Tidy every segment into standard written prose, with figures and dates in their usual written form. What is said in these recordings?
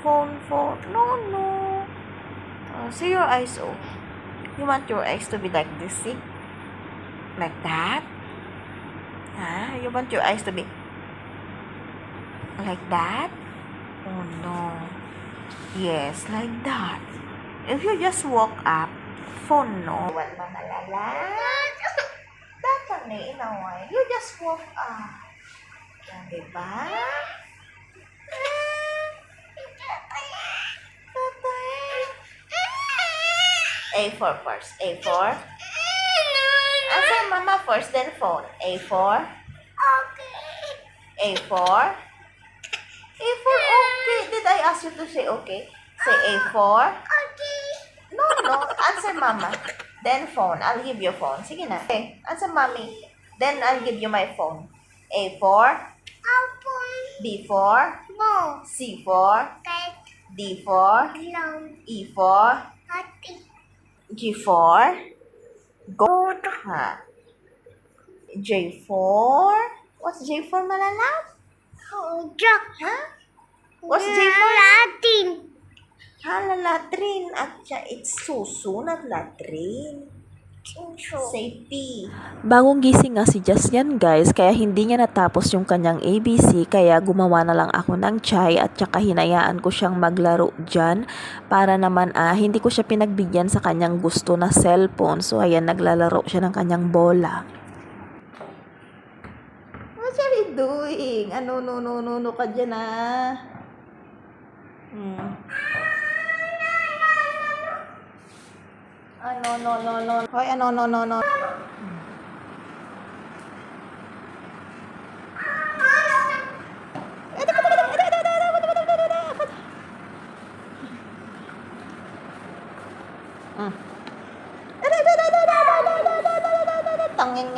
phone. No, no. See your eyes, oh. You want your eyes to be like this, see? Like that? Huh? You want your eyes to be like that? Oh, no. Yes, like that. If you just walk up, phone, no. What manalala? Dapat na inaway. You just walk up. Yan, diba? A for first. A for? Answer mama first, then phone. A for? A for? A for okay. Did I ask you to say okay? Say A for? No. Answer mama. Then phone. I'll give you phone. Sige na. Okay. Answer mommy. Then I'll give you my phone. A for? B for? C for? D for? E for? G for? Goat. Ha. J for? What's J for, Malala? Huh? What's J for? Lalatrin. At it's suso, not latrin. Say P. Bagong gising nga si Jess yan guys, kaya hindi niya natapos yung kanyang ABC, kaya gumawa na lang ako ng chai at saka hinayaan ko siyang maglaro dyan para naman hindi ko siya pinagbigyan sa kanyang gusto na cellphone. So ayan, naglalaro siya ng kanyang bola. What are you doing? No ka dyan No. Hoy, no. Tangeng.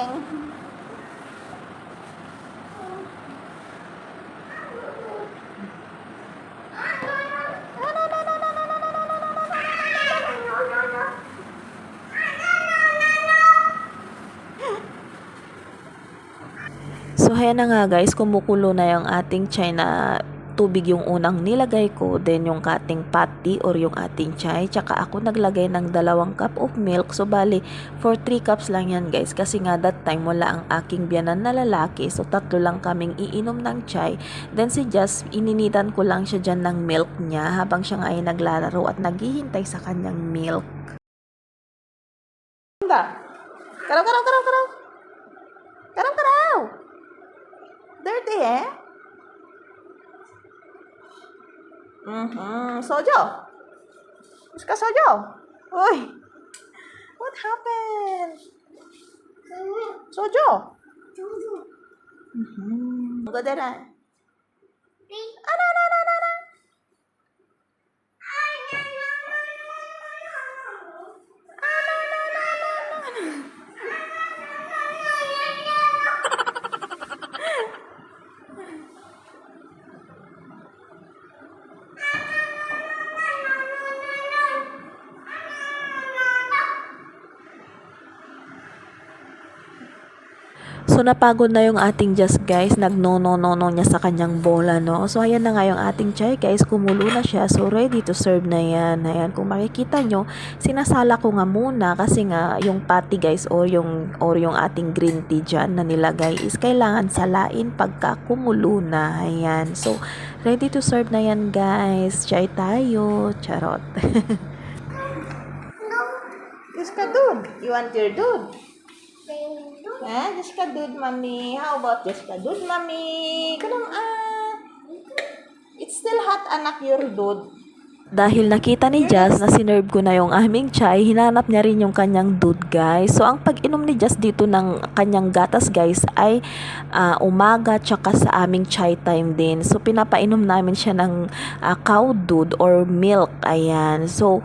So ayan na nga guys, kumukulo na yung ating chai na tubig yung unang nilagay ko, then yung ating patty or yung ating chai, tsaka ako naglagay ng 2 cup of milk. So bali, for 3 cups lang yan guys, kasi nga that time wala ang aking biyanan na lalaki, so 3 lang kaming iinom ng chai. Then si Just, ininitan ko lang siya dyan ng milk niya habang siya nga ay naglalaro at naghihintay sa kanyang milk. Karaw. Dirty, eh? Sojo. Gusto ka sojo? Uy. What happened? Sojo. Ganda na. No. So napagod na yung ating Just guys, no niya sa kanyang bola, no. So ayan na nga yung ating chai guys, kumulo na siya, so ready to serve na yan. Ayan, kung makikita nyo, sinasala ko nga muna kasi nga yung patty guys or yung ating green tea dyan na nilagay is kailangan salain pagka kumulo na. Ayan, so ready to serve na yan guys. Chai tayo, charot. Jiska dude. You want your dude? Jiska dude, mommy. How about Jiska dude, mommy? Kanang It's still hot, anak, your dude. Dahil nakita ni Jazz na sinerve ko na yung aming chai, hinanap niya rin yung kanyang dude guys. So ang pag-inom ni Jazz dito ng kanyang gatas guys ay umaga tsaka sa aming chai time din. So pinapainom namin siya ng cow dude or milk. Ayan. So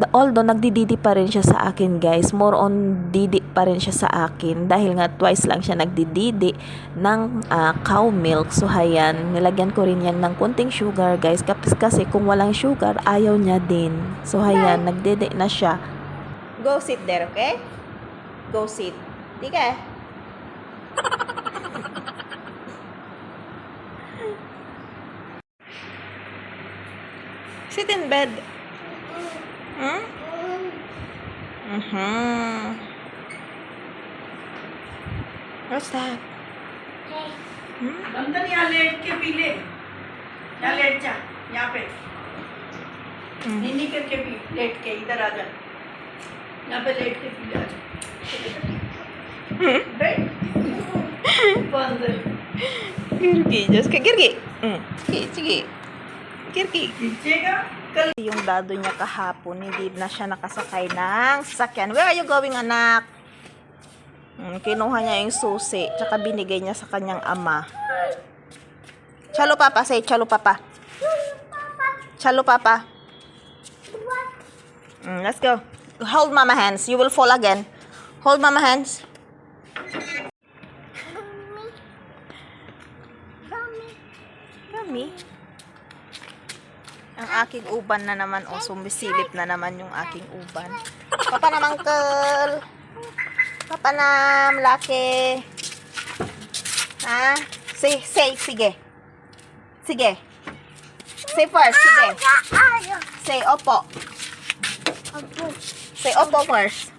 although nagdididi pa rin siya sa akin guys, more on didi pa rin siya sa akin dahil nga twice lang siya nagdididi ng cow milk. So hayan, nilagyan ko rin yan ng konting sugar guys, kasi kung walang sugar ayaw niya din. So hayan, nagdidi na siya. Go sit there, okay? Go sit. Di ka? Sit in bed. Hmm? What's that? बंदर यहाँ लेट के पी ले, यहाँ लेट जा, यहाँ पे नीनी करके पी, लेट के इधर आ जा, यहाँ पे लेट के पी ले, आ जा बैठ बंदर Girgi, just kay Girgi. Sige. Girgi. खींचेगा कल Yung dado niya kahapon, hindi na siya nakasakay ng sasakyan. Where are you going, anak? Kinuha niya yung susi, tsaka binigay niya sa kanyang ama. Chalo papa, say chalo papa. Chalo papa. Let's go. Hold mama hands. You will fall again. Hold mama hands. Mami. Ang aking uban na naman, o sumisilip na naman yung aking uban. Papa na mangkel. Papa na laki. Ha? Say, sige. Sige. Say first, sige. Say opo. Say opo first.